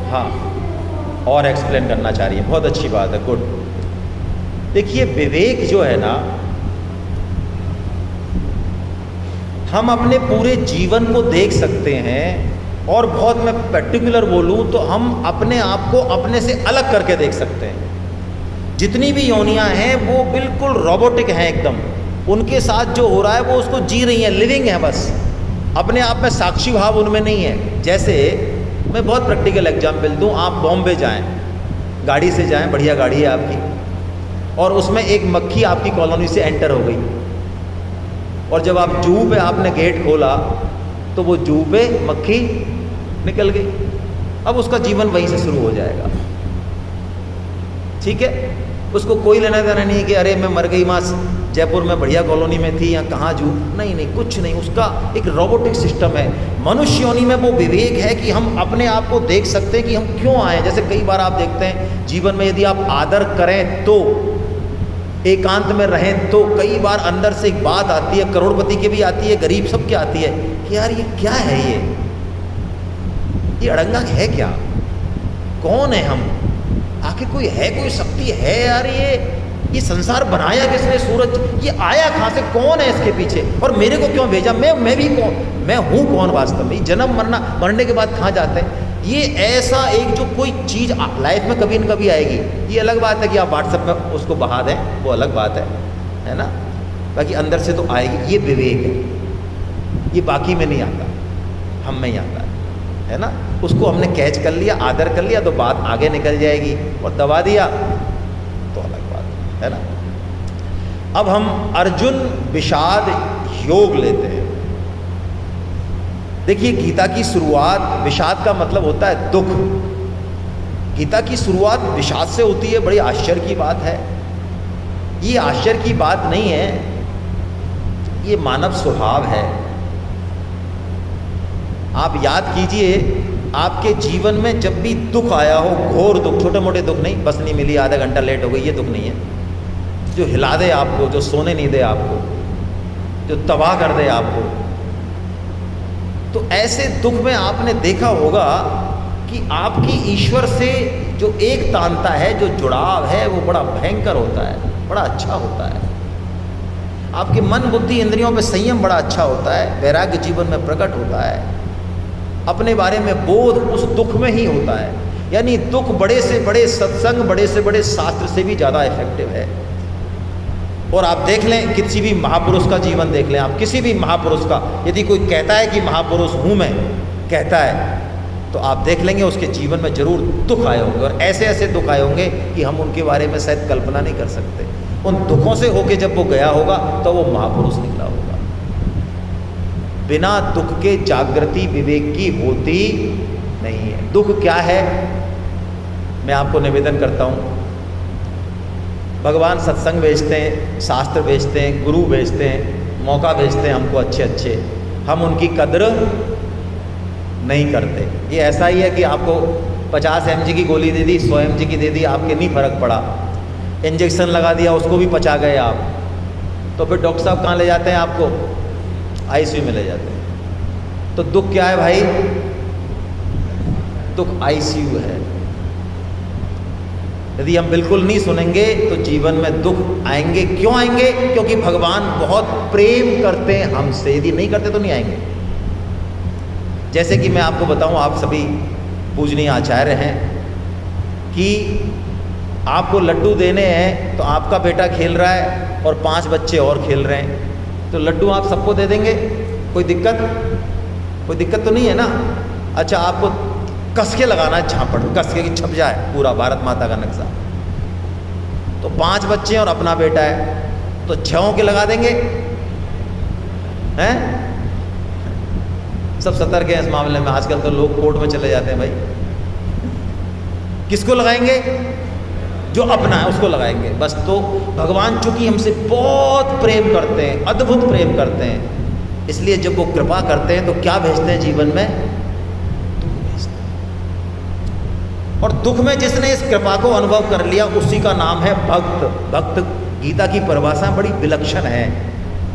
हाँ, और एक्सप्लेन करना चाह रही है, बहुत अच्छी बात है, गुड। देखिए विवेक जो है ना, हम अपने पूरे जीवन को देख सकते हैं, और बहुत मैं पर्टिकुलर बोलूँ तो हम अपने आप को अपने से अलग करके देख सकते हैं। जितनी भी योनियां हैं वो बिल्कुल रोबोटिक हैं एकदम, उनके साथ जो हो रहा है वो उसको जी रही हैं, लिविंग है, बस अपने आप में साक्षी भाव उनमें नहीं है। जैसे मैं बहुत प्रैक्टिकल एग्जाम्पल दूँ, आप बॉम्बे जाएं, गाड़ी से जाएं, बढ़िया गाड़ी है आपकी, और उसमें एक मक्खी आपकी कॉलोनी से एंटर हो गई, और जब आप जू पे आपने गेट खोला तो वो जू पे मक्खी निकल गई। अब उसका जीवन वहीं से शुरू हो जाएगा, ठीक है। उसको कोई लेना देना नहीं है कि अरे मैं मर गई वहाँ जयपुर में बढ़िया कॉलोनी में थी या कहाँ जू, नहीं नहीं, कुछ नहीं, उसका एक रोबोटिक सिस्टम है। मनुष्य योनि में वो विवेक है कि हम अपने आप को देख सकते हैं कि हम क्यों आए। जैसे कई बार आप देखते हैं जीवन में, यदि आप आदर करें तो, एकांत में रहें तो, कई बार अंदर से एक बात आती है, करोड़पति की भी आती है, गरीब सबकी आती है कि यार ये क्या है, ये अड़ंगा है क्या, कौन है हम, आखिर कोई है, कोई शक्ति है यार, ये संसार बनाया किसने, सूरज ये आया कहाँ से, कौन है इसके पीछे, और मेरे को क्यों भेजा, मैं भी कौन, मैं हूँ कौन वास्तव में, जन्म मरने के बाद कहाँ जाते हैं। ये ऐसा एक जो कोई चीज़ लाइफ में कभी न कभी आएगी। ये अलग बात है कि आप व्हाट्सएप में उसको बहा दें, वो अलग बात है ना, बाकी अंदर से तो आएगी। ये विवेक है, ये बाकी में नहीं आता, हम में ही आता है ना। उसको हमने कैच कर लिया, आदर कर लिया तो बात आगे निकल जाएगी, और दबा दिया तो अलग बात है ना। अब हम अर्जुन विषाद योग लेते हैं। देखिए गीता की शुरुआत, विषाद का मतलब होता है दुख, गीता की शुरुआत विषाद से होती है। बड़ी आश्चर्य की बात है, ये आश्चर्य की बात नहीं है, ये मानव स्वभाव है। आप याद कीजिए, आपके जीवन में जब भी दुख आया हो, घोर दुख, छोटे मोटे दुख नहीं, बस नहीं मिली, आधा घंटा लेट हो गई, ये दुख नहीं है, जो हिला दे आपको, जो सोने नहीं दे आपको, जो तबाह कर दे आपको, तो ऐसे दुख में आपने देखा होगा कि आपकी ईश्वर से जो एक तांता है, जो जुड़ाव है, वो बड़ा भयंकर होता है, बड़ा अच्छा होता है। आपके मन बुद्धि इंद्रियों पे संयम बड़ा अच्छा होता है, वैराग्य जीवन में प्रकट होता है, अपने बारे में बोध उस दुख में ही होता है। यानी दुख बड़े से बड़े सत्संग, बड़े से बड़े शास्त्र से भी ज़्यादा इफेक्टिव है। और आप देख लें, किसी भी महापुरुष का जीवन देख लें आप, किसी भी महापुरुष का, यदि कोई कहता है कि महापुरुष हूँ मैं, कहता है, तो आप देख लेंगे उसके जीवन में जरूर दुख आए होंगे, और ऐसे ऐसे दुख आए होंगे कि हम उनके बारे में शायद कल्पना नहीं कर सकते। उन दुखों से होके जब वो गया होगा तो वो महापुरुष निकला होगा। बिना दुख के जागृति विवेक की होती नहीं है। दुख क्या है, मैं आपको निवेदन करता हूँ, भगवान सत्संग भेजते हैं, शास्त्र भेजते हैं, गुरु भेजते हैं, मौका भेजते हैं हमको अच्छे अच्छे, हम उनकी कद्र नहीं करते। ये ऐसा ही है कि आपको 50 mg की गोली दे दी, 100 mg की दे दी, आपके नहीं फर्क पड़ा, इंजेक्शन लगा दिया, उसको भी पचा गए आप, तो फिर डॉक्टर साहब कहाँ ले जाते हैं आपको, ICU में ले जाते हैं। तो दुख क्या है भाई, दुख ICU है। यदि हम बिल्कुल नहीं सुनेंगे तो जीवन में दुख आएंगे। क्यों आएंगे, क्योंकि भगवान बहुत प्रेम करते हैं हमसे, यदि नहीं करते तो नहीं आएंगे। जैसे कि मैं आपको बताऊं, आप सभी पूजनीय आचार्य हैं, कि आपको लड्डू देने हैं तो आपका बेटा खेल रहा है और 5 बच्चे और खेल रहे हैं, तो लड्डू आप सबको दे देंगे, कोई दिक्कत तो नहीं है ना। अच्छा, आपको कस के लगाना है झापड़, कस के कि छप जाए पूरा भारत माता का नक्शा, तो 5 बच्चे और अपना बेटा है, तो 6 के लगा देंगे हैं। सब सतर्क हैं इस मामले में, आजकल तो लोग कोर्ट में चले जाते हैं भाई। किसको लगाएंगे, जो अपना है उसको लगाएंगे बस। तो भगवान चूंकि हमसे बहुत प्रेम करते हैं, अद्भुत प्रेम करते हैं, इसलिए जब वो कृपा करते हैं तो क्या भेजते हैं जीवन में, दुख भेजते हैं। और दुख में जिसने इस कृपा को अनुभव कर लिया उसी का नाम है भक्त। भक्त गीता की परिभाषा बड़ी विलक्षण है।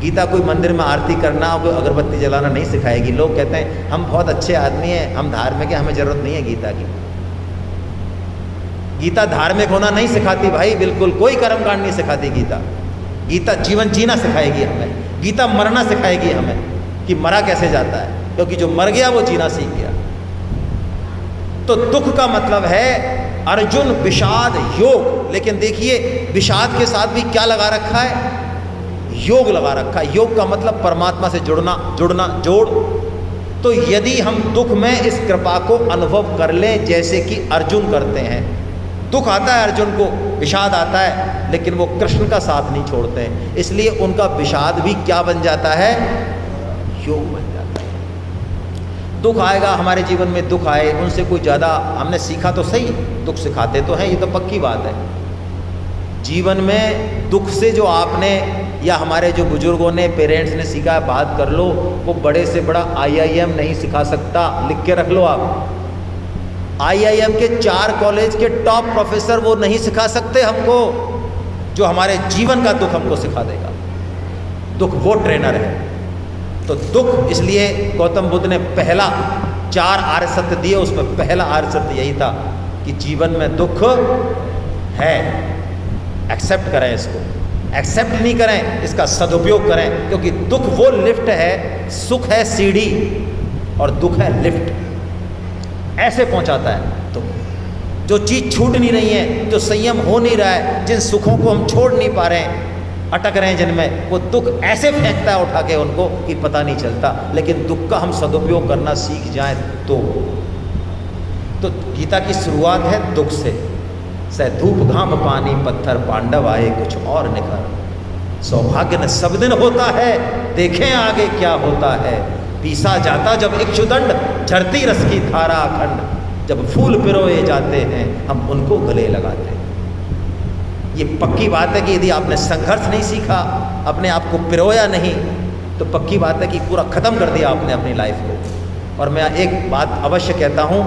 गीता कोई मंदिर में आरती करना, कोई अगरबत्ती जलाना नहीं सिखाएगी। लोग कहते हैं हम बहुत अच्छे आदमी हैं, हम धार्मिक हैं, हमें ज़रूरत नहीं है गीता की। गीता धार्मिक होना नहीं सिखाती भाई, बिल्कुल कोई कर्मकांड नहीं सिखाती गीता। गीता जीवन जीना सिखाएगी हमें, गीता मरना सिखाएगी हमें कि मरा कैसे जाता है, क्योंकि जो मर गया वो जीना सीख गया। तो दुख का मतलब है अर्जुन विषाद योग, लेकिन देखिए विषाद के साथ भी क्या लगा रखा है, योग लगा रखा है। योग का मतलब परमात्मा से जुड़ना जोड़। तो यदि हम दुख में इस कृपा को अनुभव कर लें जैसे कि अर्जुन करते हैं, दुख आता है अर्जुन को, विषाद आता है, लेकिन वो कृष्ण का साथ नहीं छोड़ते हैं, इसलिए उनका विषाद भी क्या बन जाता है, योग बन जाता है। दुख आएगा हमारे जीवन में, दुख आए, उनसे कोई ज़्यादा हमने सीखा तो सही, दुख सिखाते तो हैं, ये तो पक्की बात है। जीवन में दुख से जो आपने या हमारे जो बुजुर्गों ने, पेरेंट्स ने सीखा है, बात कर लो, वो बड़े से बड़ा IIM नहीं सिखा सकता। लिख के रख लो आप, IIM के 4 कॉलेज के टॉप प्रोफेसर वो नहीं सिखा सकते हमको जो हमारे जीवन का दुख हमको सिखा देगा। दुख वो ट्रेनर है। तो दुख, इसलिए गौतम बुद्ध ने पहला 4 आर्य सत्य दिए, उसमें पहला आर्य सत्य यही था कि जीवन में दुख है, एक्सेप्ट करें इसको। एक्सेप्ट नहीं करें, इसका सदुपयोग करें, क्योंकि दुख वो लिफ्ट है, सुख है सीढ़ी और दुख है लिफ्ट, ऐसे पहुंचाता है। तो जो चीज़ छूट नहीं रही है, जो संयम हो नहीं रहा है, जिन सुखों को हम छोड़ नहीं पा रहे हैं, अटक रहे हैं जिनमें, वो दुख ऐसे फेंकता है उठा के उनको कि पता नहीं चलता। लेकिन दुख का हम सदुपयोग करना सीख जाएं तो गीता की शुरुआत है दुख से। सह धूप घाम पानी पत्थर पांडव आए कुछ और निखर, सौभाग्य न सब दिन होता है, देखें आगे क्या होता है। पीसा जाता जब इक्षुदंड, झरती रस की धारा अखंड, जब फूल पिरोए जाते हैं हम उनको गले लगाते हैं। ये पक्की बात है कि यदि आपने संघर्ष नहीं सीखा, अपने आप को पिरोया नहीं, तो पक्की बात है कि पूरा ख़त्म कर दिया आपने अपनी लाइफ को। और मैं एक बात अवश्य कहता हूँ,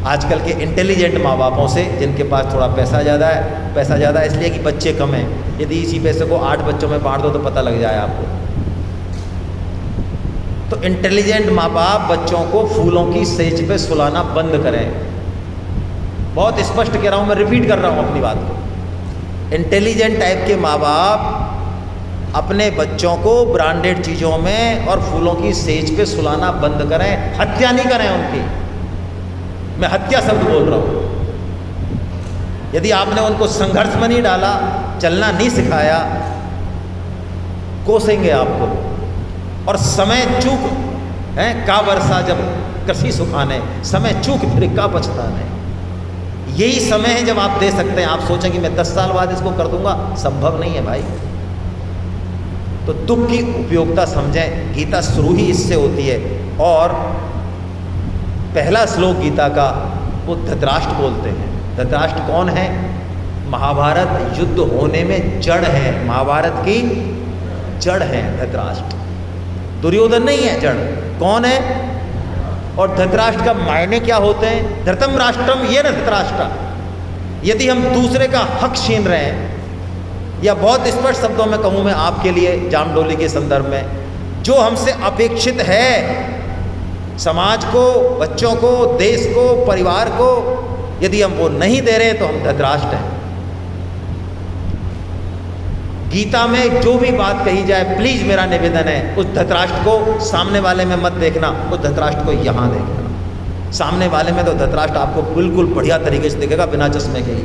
आजकल के इंटेलिजेंट माँ बापों से, जिनके पास थोड़ा पैसा ज़्यादा है इसलिए कि बच्चे कम हैं, यदि इसी पैसे को 8 बच्चों में बांट दो तो पता लग जाए आपको। तो इंटेलिजेंट माँ बाप बच्चों को फूलों की सेज पे सुलाना बंद करें। बहुत स्पष्ट कह रहा हूँ, मैं रिपीट कर रहा हूँ अपनी बात को। इंटेलिजेंट टाइप के माँ बाप अपने बच्चों को ब्रांडेड चीज़ों में और फूलों की सेज पे सुलाना बंद करें, हत्या नहीं करें उनकी। मैं हत्या शब्द बोल रहा हूँ। यदि आपने उनको संघर्ष में नहीं डाला, चलना नहीं सिखाया, कोसेंगे आपको। और समय चूक है का वर्षा जब कृषि सुखाने, समय चूक फिर का पछताने। यही समय है जब आप दे सकते हैं। आप सोचें कि मैं 10 साल बाद इसको कर दूंगा, संभव नहीं है भाई। तो दुख की उपयोगिता समझें। गीता शुरू ही इससे होती है। और पहला श्लोक गीता का वो धृतराष्ट्र बोलते हैं। धृतराष्ट्र कौन है? महाभारत युद्ध होने में जड़ है, महाभारत की जड़ है धृतराष्ट्र। दुर्योधन नहीं है जड़। कौन है? और धृतराष्ट्र का मायने क्या होते हैं? धृतम राष्ट्रम ये न धृतराष्ट्र। यदि हम दूसरे का हक छीन रहे हैं, या बहुत स्पष्ट शब्दों में कहूँ मैं आपके लिए जामडोली के संदर्भ में, जो हमसे अपेक्षित है समाज को, बच्चों को, देश को, परिवार को, यदि हम वो नहीं दे रहे तो हम धृतराष्ट्र हैं। गीता में जो भी बात कही जाए, प्लीज मेरा निवेदन है, उस धृतराष्ट्र को सामने वाले में मत देखना, उस धृतराष्ट्र को यहाँ देखना। सामने वाले में तो धृतराष्ट्र आपको बिल्कुल बढ़िया तरीके से दिखेगा, बिना चश्मे के ही।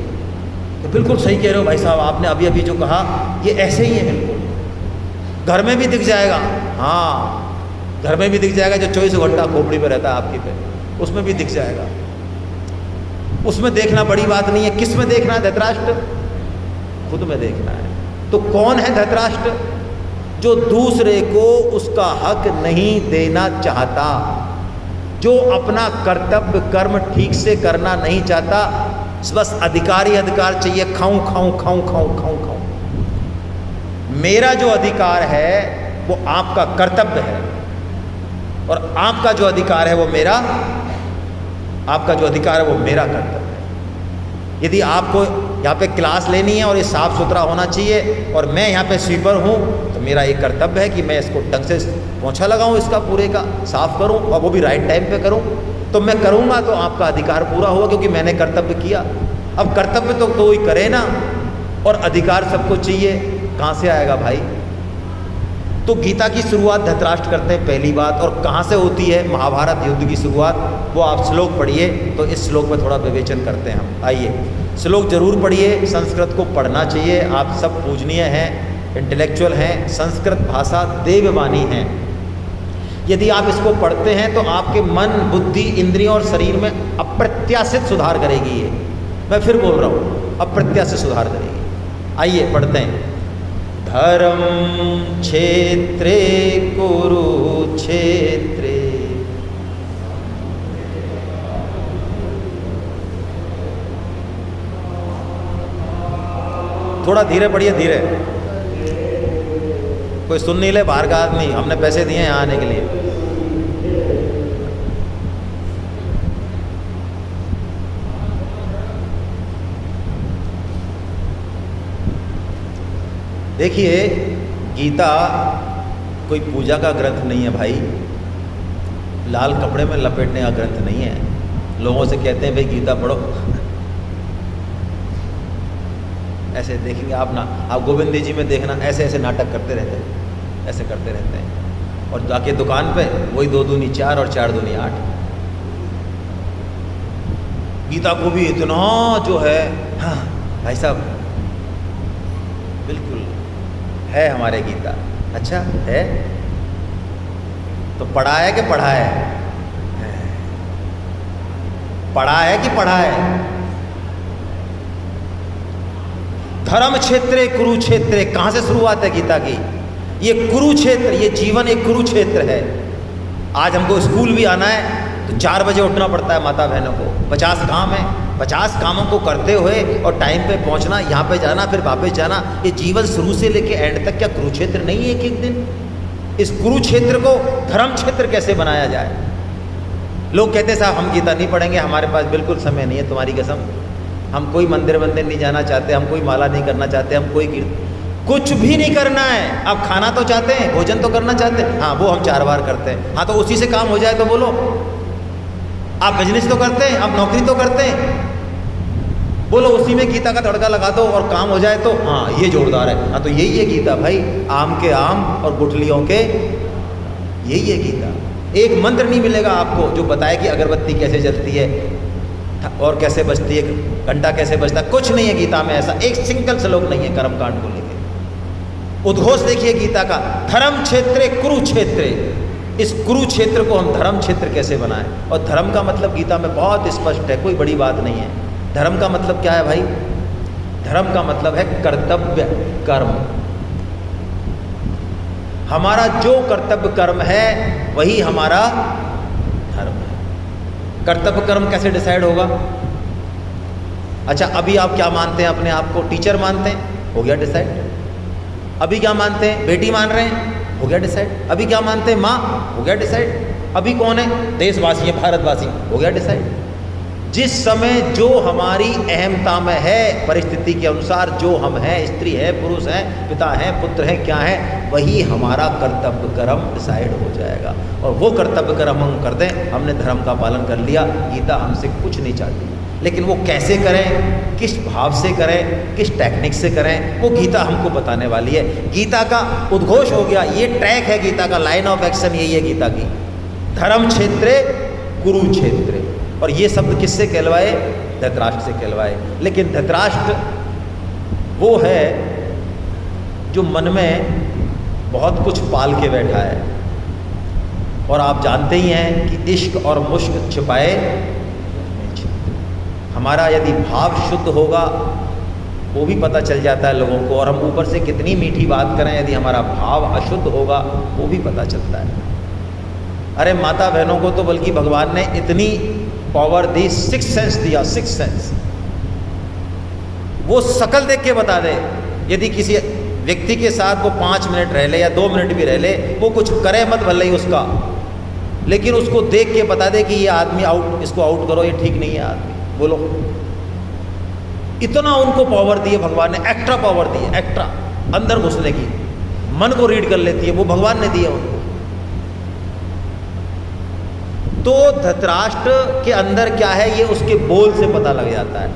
तो बिल्कुल सही कह रहे हो भाई साहब, आपने अभी अभी जो कहा ये ऐसे ही है। बिल्कुल घर में भी दिख जाएगा। हाँ, घर में भी दिख जाएगा, जो 24 घंटा खोपड़ी पे रहता है आपकी पे, उसमें भी दिख जाएगा। उसमें देखना बड़ी बात नहीं है। किस में देखना है? धृतराष्ट्र खुद में देखना है। तो कौन है धृतराष्ट्र? जो दूसरे को उसका हक नहीं देना चाहता, जो अपना कर्तव्य कर्म ठीक से करना नहीं चाहता, बस अधिकार ही अधिकार चाहिए। खाऊं खाऊं खाऊं खाऊं खाऊं खाऊं। मेरा जो अधिकार है वो आपका कर्तव्य है, और आपका जो अधिकार है वो मेरा, आपका जो अधिकार है वो मेरा कर्तव्य है। यदि आपको यहाँ पे क्लास लेनी है और ये साफ़ सुथरा होना चाहिए, और मैं यहाँ पे स्वीपर हूँ, तो मेरा एक कर्तव्य है कि मैं इसको ढंग से पोंछा लगाऊँ, इसका पूरे का साफ़ करूँ, और वो भी राइट टाइम पे करूँ। तो मैं करूँगा तो आपका अधिकार पूरा होगा, क्योंकि मैंने कर्तव्य किया। अब कर्तव्य तो कोई करे ना, और अधिकार सबको चाहिए, कहाँ से आएगा भाई? तो गीता की शुरुआत धृतराष्ट्र करते हैं पहली बात, और कहाँ से होती है? महाभारत युद्ध की शुरुआत। वो आप श्लोक पढ़िए, तो इस श्लोक में थोड़ा विवेचन करते हैं हम। आइए, श्लोक जरूर पढ़िए, संस्कृत को पढ़ना चाहिए। आप सब पूजनीय हैं, इंटेलेक्चुअल हैं, संस्कृत भाषा देववाणी है। यदि आप इसको पढ़ते हैं तो आपके मन, बुद्धि, इंद्रियों और शरीर में अप्रत्याशित सुधार करेगी ये। मैं फिर बोल रहा हूँ, अप्रत्याशित सुधार करेगी। आइए पढ़ते हैं। धर्म क्षेत्रे कुरुक्षेत्रे थोड़ा धीरे पढ़िए, धीरे, कोई सुन नहीं ले बाहर का आदमी, हमने पैसे दिए हैं यहाँ आने के लिए। देखिए, गीता कोई पूजा का ग्रंथ नहीं है भाई, लाल कपड़े में लपेटने का ग्रंथ नहीं है। लोगों से कहते हैं भाई गीता पढ़ो, ऐसे देखेंगे आप ना, आप गोविंद जी में देखना, ऐसे ऐसे नाटक करते रहते हैं, ऐसे करते रहते हैं, और जाके दुकान पे वही 2 दूनी 4 और 4 दूनी 8। गीता को भी इतना जो है, हाँ भाई साहब, बिल्कुल है हमारे गीता। अच्छा है तो पढ़ा है कि पढ़ा है? पढ़ा है कि पढ़ा है? धर्म क्षेत्रे कुरुक्षेत्रे, कहाँ से शुरुआत है गीता की? ये कुरुक्षेत्र, ये जीवन एक कुरुक्षेत्र है। आज हमको स्कूल भी आना है तो 4 बजे उठना पड़ता है माता बहनों को, 50 काम है, 50 कामों को करते हुए और टाइम पे पहुंचना, यहाँ पे जाना, फिर वापस जाना। ये जीवन शुरू से लेके एंड तक क्या कुरुक्षेत्र नहीं है? एक दिन इस कुरुक्षेत्र को धर्म क्षेत्र कैसे बनाया जाए? लोग कहते हैं साहब हम गीता नहीं पढ़ेंगे, हमारे पास बिल्कुल समय नहीं है, तुम्हारी कसम। हम कोई मंदिर नहीं जाना चाहते, हम कोई माला नहीं करना चाहते, हम कोई कुछ भी नहीं करना है। आप खाना तो चाहते हैं, भोजन तो करना चाहते हैं, हाँ वो हम 4 बार करते हैं, हाँ तो उसी से काम हो जाए तो बोलो। आप बिजनेस तो करते हैं, आप नौकरी तो करते हैं, बोलो उसी में गीता का तड़का लगा दो और काम हो जाए तो हाँ ये जोरदार है। हाँ तो यही है गीता भाई, आम के आम और गुठलियों के, यही है गीता। एक मंत्र नहीं मिलेगा आपको जो बताए कि अगरबत्ती कैसे जलती है और कैसे बजती है, घंटा कैसे बजता है, कुछ नहीं है गीता में ऐसा। एक सिंगल श्लोक नहीं है कर्मकांड को लेकर। उद्घोष देखिए गीता का, धर्म क्षेत्रे कुरुक्षेत्रे। इस कुरुक्षेत्र को हम धर्म क्षेत्र कैसे बनाएं? और धर्म का मतलब गीता में बहुत स्पष्ट है, कोई बड़ी बात नहीं है। धर्म का मतलब क्या है भाई? धर्म का मतलब है कर्तव्य कर्म। हमारा जो कर्तव्य कर्म है वही हमारा धर्म है। कर्तव्य कर्म कैसे डिसाइड होगा? अच्छा अभी आप क्या मानते हैं अपने आप को? टीचर मानते हैं, हो गया डिसाइड। अभी क्या मानते हैं? बेटी मान रहे हैं, हो गया डिसाइड। अभी क्या मानते हैं? माँ, हो गया डिसाइड। अभी कौन है? देशवासी है, भारतवासी, हो गया डिसाइड। जिस समय जो हमारी अहमता में है, परिस्थिति के अनुसार जो हम हैं, स्त्री है, पुरुष हैं, पिता हैं, पुत्र हैं, क्या है, वही हमारा कर्तव्य कर्म डिसाइड हो जाएगा। और वो कर्तव्य कर्म हम कर दें, हमने धर्म का पालन कर लिया। गीता हमसे कुछ नहीं चाहती, लेकिन वो कैसे करें, किस भाव से करें, किस टेक्निक से करें, वो गीता हमको बताने वाली है। गीता का उद्घोष हो गया, ये ट्रैक है गीता का, लाइन ऑफ एक्शन यही है गीता की, धर्म क्षेत्रे कुरुक्षेत्रे। और ये शब्द किससे कहलवाए? धृतराष्ट्र से कहलवाए। लेकिन धृतराष्ट्र वो है जो मन में बहुत कुछ पाल के बैठा है, और आप जानते ही हैं कि इश्क और मुश्क छिपाए। हमारा यदि भाव शुद्ध होगा वो भी पता चल जाता है लोगों को, और हम ऊपर से कितनी मीठी बात करें, यदि हमारा भाव अशुद्ध होगा वो भी पता चलता है। अरे माता बहनों को तो बल्कि भगवान ने इतनी पावर दी, 6 सेंस दिया, 6 सेंस। वो शकल देख के बता दे। यदि किसी व्यक्ति के साथ वो 5 मिनट रह ले या 2 मिनट भी रह ले, वो कुछ करे मत भले ही उसका, लेकिन उसको देख के बता दे कि ये आदमी आउट, इसको आउट करो, ये ठीक नहीं है आदमी। बोलो, इतना उनको पावर दी है भगवान ने, एक्स्ट्रा पावर दी है, एक्स्ट्रा अंदर घुसने की, मन को रीड कर लेती है, वो भगवान ने दिया उनको। तो धृतराष्ट्र के अंदर क्या है ये उसके बोल से पता लग जाता है।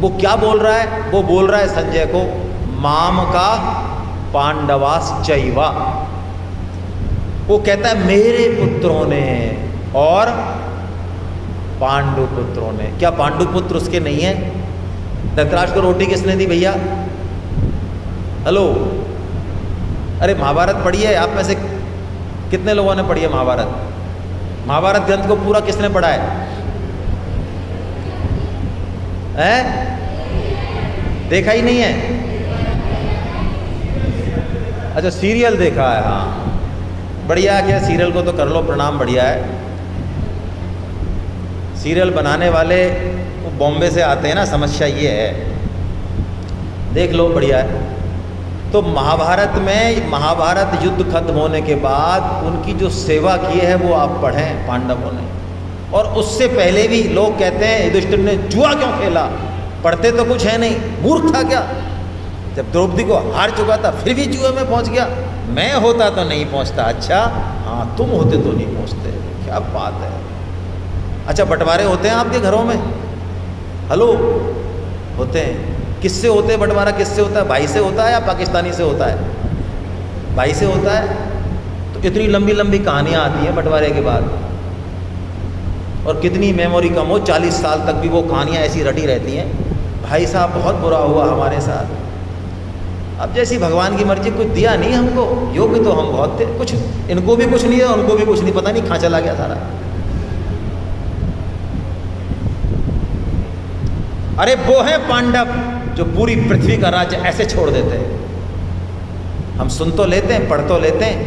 वो क्या बोल रहा है? वो बोल रहा है संजय को, माम का पांडवाश्चैव। वो कहता है मेरे पुत्रों ने और पांडु पुत्रों ने। क्या पांडु पुत्र उसके नहीं है? धृतराष्ट्र को रोटी किसने दी भैया? हेलो, अरे महाभारत पढ़ी है आप में से कितने लोगों ने पढ़ी है महाभारत? महाभारत ग्रंथ को पूरा किसने पढ़ा है? देखा ही नहीं है? अच्छा, सीरियल देखा है। हाँ, बढ़िया। क्या सीरियल को तो कर लो प्रणाम, बढ़िया है। सीरियल बनाने वाले वो बॉम्बे से आते हैं ना, समस्या ये है। देख लो, बढ़िया है। तो महाभारत में, महाभारत युद्ध खत्म होने के बाद उनकी जो सेवा की है वो आप पढ़ें पांडवों ने। और उससे पहले भी लोग कहते हैं युधिष्ठिर ने जुआ क्यों खेला? पढ़ते तो कुछ है नहीं, मूर्ख था क्या? जब द्रौपदी को हार चुका था फिर भी जुए में पहुंच गया। मैं होता तो नहीं पहुंचता। अच्छा हाँ, तुम होते तो नहीं पहुंचते। क्या बात है। अच्छा, बंटवारे होते हैं आपके घरों में? हेलो, होते हैं। किससे होते हैं बंटवारा? किससे होता है? भाई से होता है या पाकिस्तानी से होता है? भाई से होता है। तो इतनी लंबी लंबी कहानियाँ आती हैं बंटवारे के बाद, और कितनी मेमोरी कम हो, 40 साल तक भी वो कहानियाँ ऐसी रटी रहती हैं। भाई साहब बहुत बुरा हुआ हमारे साथ। अब जैसी भगवान की मर्जी, कुछ दिया नहीं हमको, योग्य तो हम बहुत थे, कुछ इनको भी कुछ नहीं है, उनको भी कुछ नहीं, पता नहीं कहाँ चला गया सारा। अरे वो है पांडव जो पूरी पृथ्वी का राज्य ऐसे छोड़ देते हैं। हम सुन तो लेते हैं, पढ़ तो लेते हैं,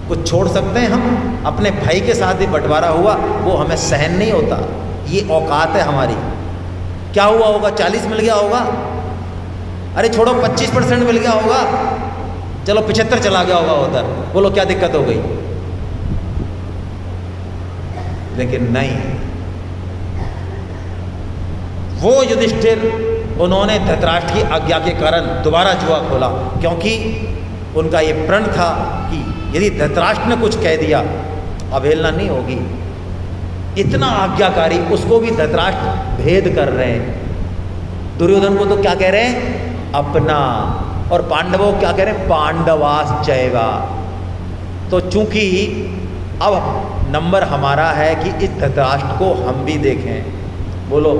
कुछ छोड़ सकते हैं हम। अपने भाई के साथ ही बंटवारा हुआ, वो हमें सहन नहीं होता। ये औकात है हमारी। क्या हुआ होगा? 40 मिल गया होगा। अरे छोड़ो, 25% मिल गया होगा। चलो 75 चला गया होगा उधर, बोलो क्या दिक्कत हो गई? लेकिन नहीं, वो युधिष्ठिर, उन्होंने धृतराष्ट्र की आज्ञा के कारण दोबारा जुआ खोला, क्योंकि उनका ये प्रण था कि यदि धृतराष्ट्र ने कुछ कह दिया अवहेलना नहीं होगी। इतना आज्ञाकारी, उसको भी धृतराष्ट्र भेद कर रहे हैं। दुर्योधन को तो क्या कह रहे हैं? अपना। और पांडवों को क्या कह रहे हैं? पांडवाश्चैव। तो चूंकि अब नंबर हमारा है कि इस धृतराष्ट्र को हम भी देखें। बोलो,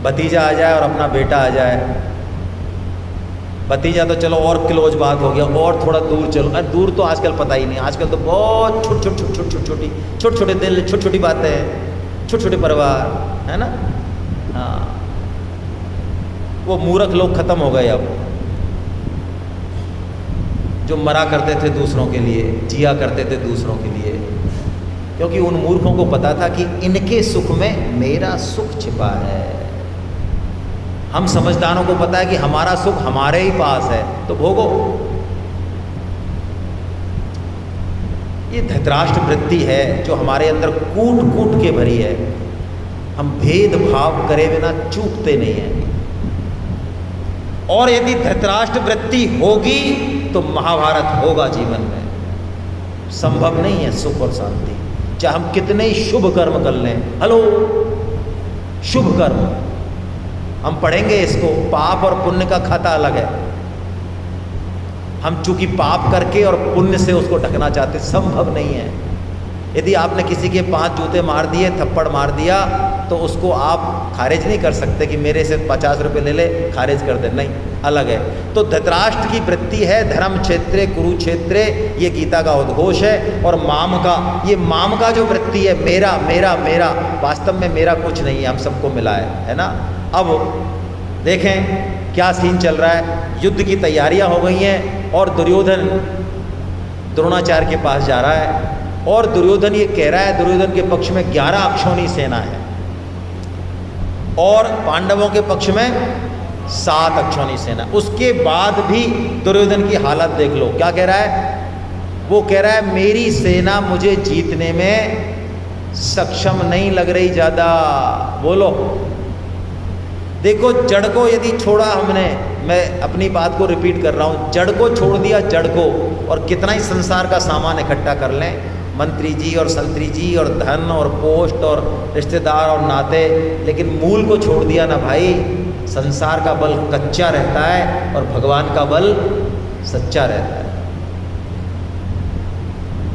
भतीजा आ जाए और अपना बेटा आ जाए। भतीजा तो चलो और क्लोज बात हो गया, और थोड़ा दूर चलो। अरे दूर तो आजकल पता ही नहीं, आजकल तो बहुत छोटे छोटे दिल, छोटी छोटी बातें, छोटे छोटे परिवार, है ना। हाँ, वो मूर्ख लोग खत्म हो गए अब, जो मरा करते थे दूसरों के लिए, जिया करते थे दूसरों के लिए, क्योंकि उन मूर्खों को पता था कि इनके सुख में मेरा सुख छिपा है। हम समझदारों को पता है कि हमारा सुख हमारे ही पास है, तो भोगो। ये धृतराष्ट्र वृत्ति है जो हमारे अंदर कूट कूट के भरी है। हम भेदभाव करे बिना चूकते नहीं हैं। और यदि धृतराष्ट्र वृत्ति होगी तो महाभारत होगा जीवन में। संभव नहीं है सुख और शांति, चाहे हम कितने ही शुभ कर्म कर लें। हेलो, शुभ कर्म हम पढ़ेंगे इसको, पाप और पुण्य का खाता अलग है। हम चूंकि पाप करके और पुण्य से उसको ढकना चाहते, संभव नहीं है। यदि आपने किसी के 5 जूते मार दिए, थप्पड़ मार दिया, तो उसको आप खारिज नहीं कर सकते कि मेरे से 50 रुपये ले ले, खारिज कर दे, नहीं, अलग है। तो धृतराष्ट्र की वृत्ति है धर्म क्षेत्रे कुरुक्षेत्रे, ये गीता का उद्घोष है। और माम का, ये माम का जो वृत्ति है, मेरा मेरा मेरा, वास्तव में मेरा कुछ नहीं है, हम सबको मिला है ना। अब देखें क्या सीन चल रहा है। युद्ध की तैयारियां हो गई हैं और दुर्योधन द्रोणाचार्य के पास जा रहा है, और दुर्योधन ये कह रहा है, दुर्योधन के पक्ष में 11 अक्षौणी सेना है और पांडवों के पक्ष में 7 अक्षौणी सेना। उसके बाद भी दुर्योधन की हालत देख लो, क्या कह रहा है? वो कह रहा है मेरी सेना मुझे जीतने में सक्षम नहीं लग रही ज़्यादा। बोलो, देखो, जड़ को यदि छोड़ा हमने, मैं अपनी बात को रिपीट कर रहा हूँ, जड़ को छोड़ दिया, जड़ को, और कितना ही संसार का सामान इकट्ठा कर लें, मंत्री जी और संतरी जी और धन और पोस्ट और रिश्तेदार और नाते, लेकिन मूल को छोड़ दिया ना भाई। संसार का बल कच्चा रहता है और भगवान का बल सच्चा रहता है।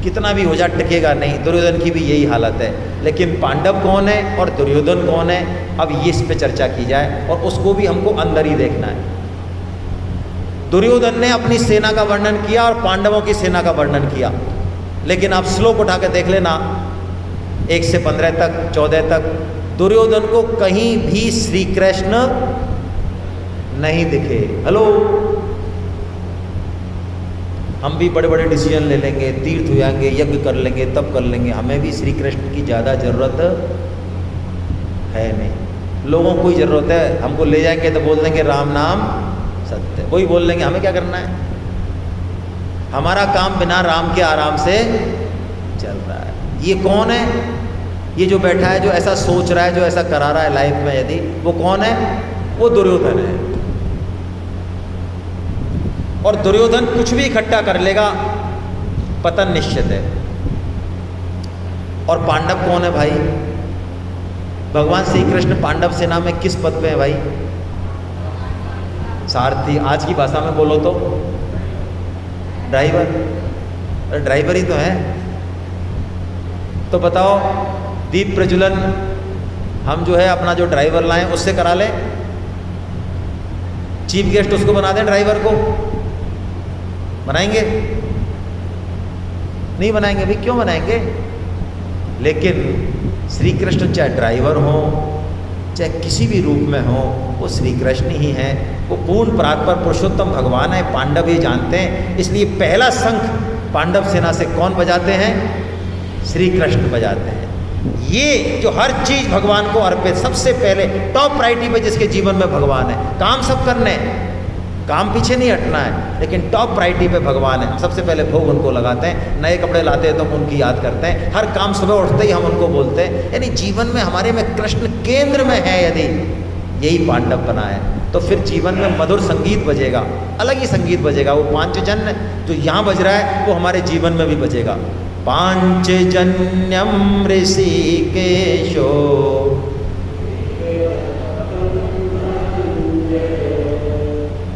कितना भी हो जाए टिकेगा नहीं। दुर्योधन की भी यही हालत है। लेकिन पांडव कौन है और दुर्योधन कौन है, अब ये इस पे चर्चा की जाए और उसको भी हमको अंदर ही देखना है। दुर्योधन ने अपनी सेना का वर्णन किया और पांडवों की सेना का वर्णन किया, लेकिन आप श्लोक उठा के देख लेना 1 से 15 तक 14 तक दुर्योधन को कहीं भी श्री कृष्ण नहीं दिखे। हेलो, हम भी बड़े बड़े डिसीजन ले लेंगे, तीर्थ हो जाएंगे, यज्ञ कर लेंगे, तब कर लेंगे, हमें भी श्री कृष्ण की ज़्यादा ज़रूरत है नहीं। लोगों को ही ज़रूरत है, हमको ले जाएंगे तो बोल देंगे राम नाम सत्य, वही बोल लेंगे, हमें क्या करना है। हमारा काम बिना राम के आराम से चल रहा है। ये कौन है? ये जो बैठा है, जो ऐसा सोच रहा है, जो ऐसा करा रहा है लाइफ में, यदि वो कौन है? वो दुर्योधन है। और दुर्योधन कुछ भी इकट्ठा कर लेगा, पतन निश्चित है। और पांडव कौन है भाई? भगवान श्री कृष्ण पांडव सेना में किस पद पे है भाई? सारथी। आज की भाषा में बोलो तो ड्राइवर। ड्राइवर ही तो है। तो बताओ, दीप प्रज्वलन हम जो है अपना जो ड्राइवर लाएं उससे करा लें, चीफ गेस्ट उसको बना दें, ड्राइवर को बनाएंगे? नहीं बनाएंगे भाई, क्यों बनाएंगे? लेकिन श्री कृष्ण चाहे ड्राइवर हो, चाहे किसी भी रूप में हो, वो श्री कृष्ण ही हैं। वो पूर्ण परात्पर पुरुषोत्तम भगवान है। पांडव ये जानते हैं, इसलिए पहला शंख पांडव सेना से कौन बजाते हैं? श्री कृष्ण बजाते हैं। ये जो हर चीज भगवान को अर्पित, सबसे पहले टॉप प्रायोरिटी पे जिसके जीवन में भगवान है। काम सब करने, काम पीछे नहीं हटना है, लेकिन टॉप प्रायोरिटी पे भगवान है। सबसे पहले भोग उनको लगाते हैं, नए कपड़े लाते हैं तो उनकी याद करते हैं, हर काम सुबह उठते ही हम उनको बोलते हैं। यानी जीवन में हमारे में कृष्ण केंद्र में है। यदि यही पांडव बना है तो फिर जीवन में मधुर संगीत बजेगा, अलग ही संगीत बजेगा। वो पांचजन्य जो यहाँ बज रहा है वो हमारे जीवन में भी बजेगा। पांचजन्यम ऋषिकेशो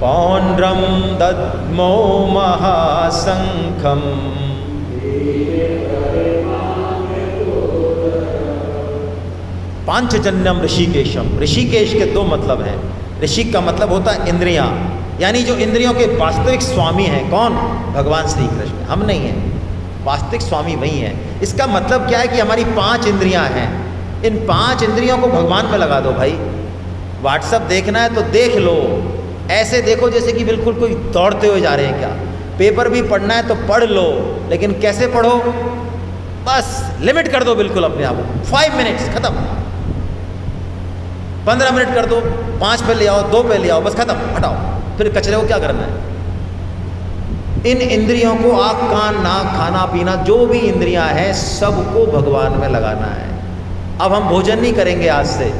पौंड्रम दद्मो महाशंखम पांचजन्यम ऋषिकेशम। ऋषिकेश के दो मतलब हैं। ऋषि का मतलब होता है इंद्रियां, यानी जो इंद्रियों के वास्तविक स्वामी हैं। कौन? भगवान श्री कृष्ण। हम नहीं हैं, वास्तविक स्वामी वही हैं। इसका मतलब क्या है कि हमारी 5 इंद्रियां हैं। इन 5 इंद्रियों को भगवान में लगा दो भाई। व्हाट्सअप देखना है तो देख लो, ऐसे देखो जैसे कि बिल्कुल कोई दौड़ते हुए जा रहे हैं। क्या पेपर भी पढ़ना है तो पढ़ लो, लेकिन कैसे पढ़ो? बस लिमिट कर दो बिल्कुल अपने आप को। 5 मिनट्स खत्म, 15 मिनट कर दो, 5 पे ले आओ, 2 पे ले आओ, बस खत्म, हटाओ। फिर कचरे को क्या करना है? इन इंद्रियों को आँख कान नाक खाना पीना जो भी इंद्रियां हैं सबको भगवान में लगाना है। अब हम भोजन नहीं करेंगे आज से,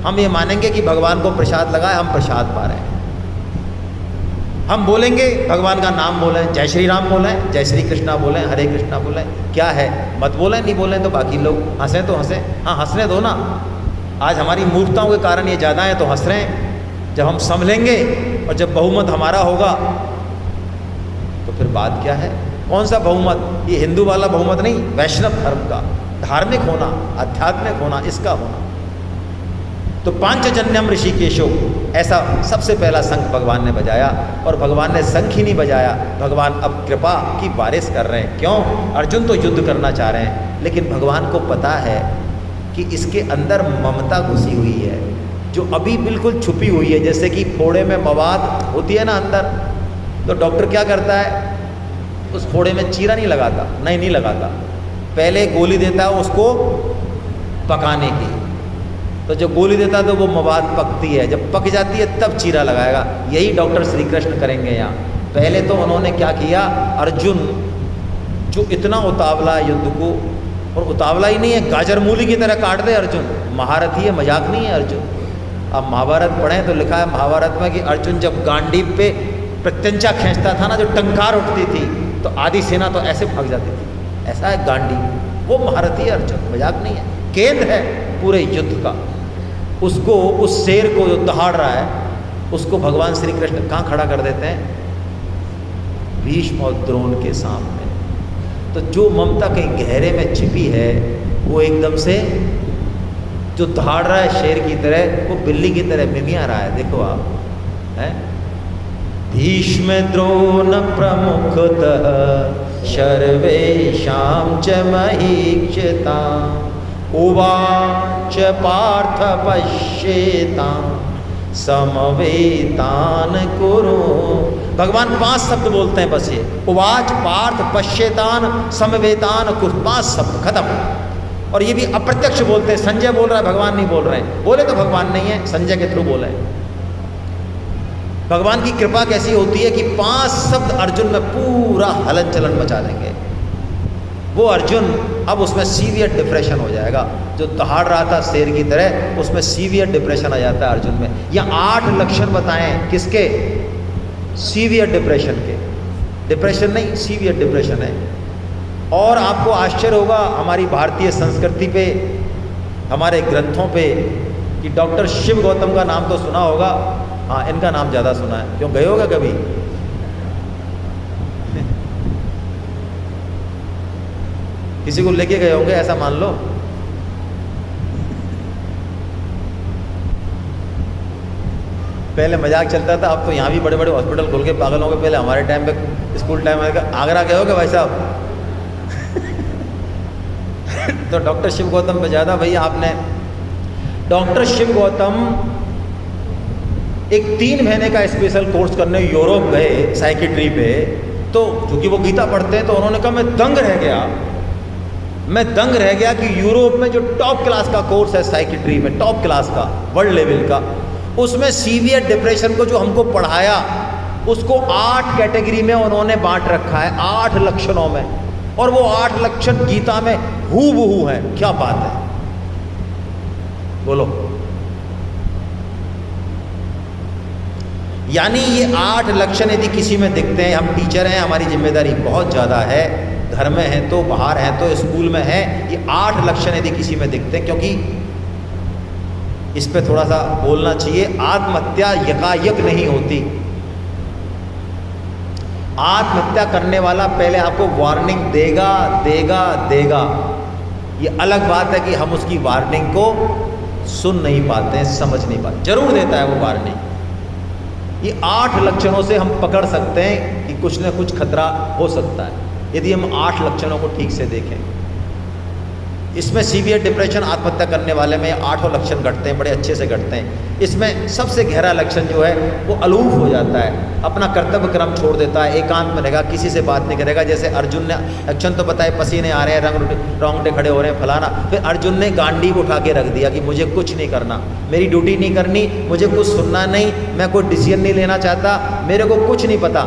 हम ये मानेंगे कि भगवान को प्रसाद लगाए, हम प्रसाद पा रहे हैं। हम बोलेंगे भगवान का नाम बोलें, जय श्री राम बोलें, जय श्री कृष्णा बोलें, हरे कृष्णा बोलें। क्या है, मत बोलें, नहीं बोलें तो बाकी लोग हंसें तो हंसें। हाँ, हंसने दो ना। आज हमारी मूर्खताओं के कारण ये ज़्यादा है तो हंस रहे हैं। जब हम संभलेंगे और जब बहुमत हमारा होगा तो फिर बात क्या है? कौन सा बहुमत? ये हिंदू वाला बहुमत नहीं, वैष्णव धर्म का, धार्मिक होना, आध्यात्मिक होना, इसका होना। तो पांचजन्यम ऋषिकेशो, ऐसा सबसे पहला शंख भगवान ने बजाया। और भगवान ने शंख ही नहीं बजाया, भगवान अब कृपा की बारिश कर रहे हैं। क्यों? अर्जुन तो युद्ध करना चाह रहे हैं, लेकिन भगवान को पता है कि इसके अंदर ममता घुसी हुई है, जो अभी बिल्कुल छुपी हुई है। जैसे कि फोड़े में मवाद होती है ना अंदर, तो डॉक्टर क्या करता है? उस फोड़े में चीरा नहीं लगाता, नहीं लगाता, पहले गोली देता है उसको पकाने की। तो जब गोली देता है तो वो मवाद पकती है, जब पक जाती है तब चीरा लगाएगा। यही डॉक्टर श्री कृष्ण करेंगे यहाँ। पहले तो उन्होंने क्या किया, अर्जुन जो इतना उतावला है युद्ध को, और उतावला ही नहीं है, गाजर मूली की तरह काट दे अर्जुन, महारथी है, मजाक नहीं है अर्जुन। अब महाभारत पढ़ें तो लिखा है महाभारत में कि अर्जुन जब गांडीव पे प्रत्यंचा खींचता था ना, जो टंकार उठती थी, तो आधी सेना तो ऐसे भाग जाती थी, ऐसा है गांडी, वो महारथी है अर्जुन, मजाक नहीं है, केंद्र है पूरे युद्ध का। उसको, उस शेर को जो दहाड़ रहा है, उसको भगवान श्री कृष्ण कहाँ खड़ा कर देते हैं? भीष्म और द्रोण के सामने। तो जो ममता कहीं गहरे में छिपी है, वो एकदम से जो दहाड़ रहा है शेर की तरह, वो बिल्ली की तरह मिमिया रहा है। देखो आप, हैं? भीष्म द्रोण प्रमुखतः सर्वेषां च महीक्षिताम् उवाच पार्थ पश्येताम् समवेतान कुरु। भगवान 5 शब्द बोलते हैं बस ये, उवाच पार्थ पश्येतान समवेतान कुरु, 5 शब्द खत्म। और ये भी अप्रत्यक्ष बोलते हैं, संजय बोल रहा है, भगवान नहीं बोल रहे हैं। बोले तो भगवान नहीं है, संजय के थ्रू बोला है। भगवान की कृपा कैसी होती है कि 5 शब्द अर्जुन में पूरा हलन चलन मचा देंगे। वो अर्जुन अब उसमें सीवियर डिप्रेशन हो जाएगा, जो दहाड़ रहा था शेर की तरह, उसमें सीवियर डिप्रेशन आ जाता है अर्जुन में। यहाँ 8 लक्षण बताएं किसके? सीवियर डिप्रेशन के। डिप्रेशन नहीं, सीवियर डिप्रेशन है। और आपको आश्चर्य होगा हमारी भारतीय संस्कृति पे, हमारे ग्रंथों पे, कि डॉक्टर शिव गौतम का नाम तो सुना होगा। हाँ, इनका नाम ज़्यादा सुना है। क्यों, गए होगा कभी? किसी को लेके गए होंगे, ऐसा मान लो। पहले मजाक चलता था, अब तो यहाँ भी बड़े बड़े हॉस्पिटल खोल के पागल होंगे। पहले हमारे टाइम पे, स्कूल टाइम में, आगरा गए होगे भाई साहब? तो डॉक्टर शिव गौतम पे ज़्यादा भैया आपने। डॉक्टर शिव गौतम एक 3 महीने का स्पेशल कोर्स करने यूरोप गए साइकेट्री पे। तो क्योंकि वो गीता पढ़ते हैं, तो उन्होंने कहा मैं दंग रह गया कि यूरोप में जो टॉप क्लास का कोर्स है साइकेट्री में, टॉप क्लास का, वर्ल्ड लेवल का, उसमें सीवियर डिप्रेशन को जो हमको पढ़ाया, उसको 8 कैटेगरी में उन्होंने बांट रखा है, 8 लक्षणों में। और वो 8 लक्षण गीता में हूबहू हैं। क्या बात है, बोलो। यानी ये 8 लक्षण यदि किसी में दिखते हैं, हम टीचर हैं, हमारी जिम्मेदारी बहुत ज़्यादा है, घर में हैं तो, बाहर हैं तो, स्कूल में हैं, ये 8 लक्षण यदि किसी में दिखते हैं, क्योंकि इस पे थोड़ा सा बोलना चाहिए। आत्महत्या यकायक नहीं होती। आत्महत्या करने वाला पहले आपको वार्निंग देगा। ये अलग बात है कि हम उसकी वार्निंग को सुन नहीं पाते हैं, समझ नहीं पाते। जरूर देता है वो वार्निंग। ये 8 लक्षणों से हम पकड़ सकते हैं कि कुछ न कुछ खतरा हो सकता है, यदि हम 8 लक्षणों को ठीक से देखें। इसमें सीवियर डिप्रेशन, आत्महत्या करने वाले में 8 लक्षण घटते हैं, बड़े अच्छे से घटते हैं। इसमें सबसे गहरा लक्षण जो है वो अलूफ हो जाता है, अपना कर्तव्य क्रम छोड़ देता है, एकांत में रहेगा, किसी से बात नहीं करेगा। जैसे अर्जुन ने लक्षण तो बताए, पसीने आ रहे हैं, रोंगटे खड़े हो रहे हैं, फलाना। फिर अर्जुन ने गांडीव उठा के रख दिया कि मुझे कुछ नहीं करना, मेरी ड्यूटी नहीं करनी, मुझे कुछ सुनना नहीं, मैं कोई डिसीजन नहीं लेना चाहता, मेरे को कुछ नहीं पता।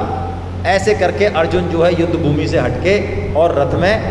ऐसे करके अर्जुन जो है युद्ध भूमि से हटके और रथ में